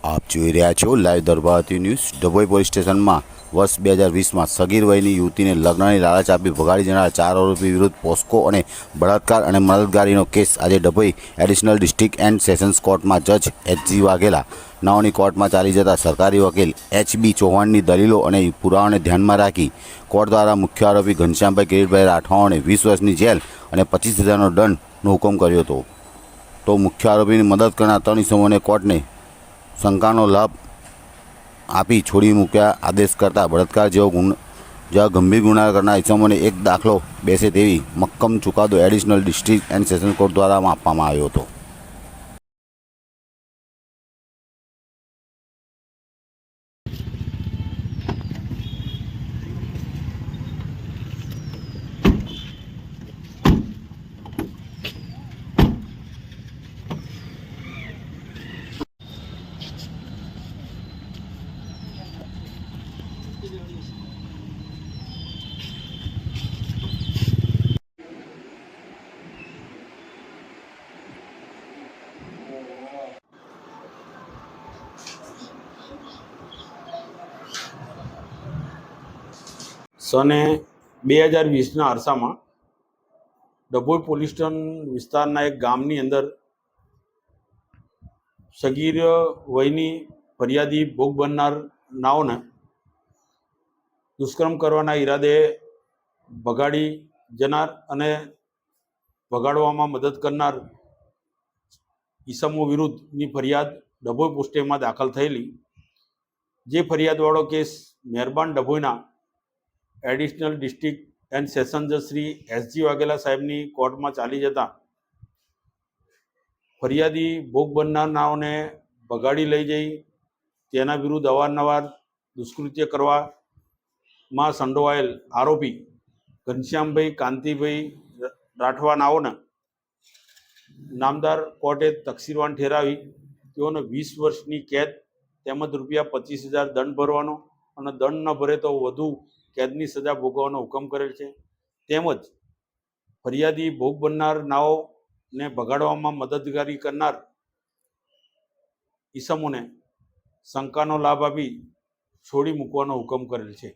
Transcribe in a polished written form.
આપ જોઈ રહ્યા છો લાઈવ દરબારતી ન્યૂઝ। ડભોઈ પોલીસ સ્ટેશનમાં વર્ષ 2020માં સગીર વયની યુવતીને લગ્નની લાલચ આપી ભગાડી જનાર 4 આરોપી વિરુદ્ધ પોસ્કો અને બળાત્કાર અને મદદગારીનો કેસ આજે Dabhoi additional district and sessions કોર્ટમાં જજ એચ.જી. વાઘેલા નાઓની કોર્ટમાં ચાલી જતા સરકારી વકીલ એચ.બી. ચૌહાણની દલીલો અને પુરાવાને ધ્યાનમાં રાખી કોર્ટ દ્વારા મુખ્ય આરોપી ઘનશ્યામભાઈ કિરીટભાઈ રાઠવાઓને 20 વર્ષની જેલ અને 25,000નો દંડનો હુકમ કર્યો હતો। તો મુખ્ય આરોપીની મદદ કરનાર 3 ઇસમોને કોર્ટને શંકાનો લાભ આપી છોડી મૂક્યા આદેશ કરતા બળાત્કાર જેવા ગંભીર ગુના કરનાર ઇસમોને એક દાખલો બેસે તેવી મક્કમ ચુકાદો additional district and sessions court દ્વારા આપવામાં આવ્યો હતો। સને 2020ના અરસામાં ડભોઈ પોલીસ સ્ટેશન વિસ્તારના એક ગામની અંદર સગીર વયની ફરિયાદી ભોગ બનનાર નાઓને દુષ્કર્મ કરવાના ઈરાદે ભગાડી જનાર અને ભગાડવામાં મદદ કરનાર ઈસમો વિરુદ્ધની ફરિયાદ ડભોઈ પોસ્ટેમાં દાખલ થયેલી। જે ફરિયાદવાળો કેસ મહેરબાન ડભોઈના એડિશનલ ડિસ્ટ્રિક્ટ એન્ડ સેશન જજ શ્રી એચ.જી. વાઘેલા સાહેબની કોર્ટમાં ચાલી જતા ફરિયાદી ભોગ બનનારનાઓને ભગાડી લઈ જઈ તેના વિરુદ્ધ અવારનવાર દુષ્કૃત્ય કરવામાં સંડોવાયેલ આરોપી ઘનશ્યામભાઈ કાંતિભાઈ રાઠવાનાઓને નામદાર કોર્ટે તકસીરવાન ઠેરાવી તેઓને 20 વર્ષની કેદ તેમજ ₹25,000 દંડ ભરવાનો અને દંડ ન ભરે તો વધુ કેદની સજા ભોગવવાનો હુકમ કરેલ છે। તેમજ ફરિયાદી ભોગ બનનાર નાઓને ભગાડવામાં મદદગારી કરનાર ઈસમોને શંકાનો લાભ આપી છોડી મૂકવાનો હુકમ કરેલ છે।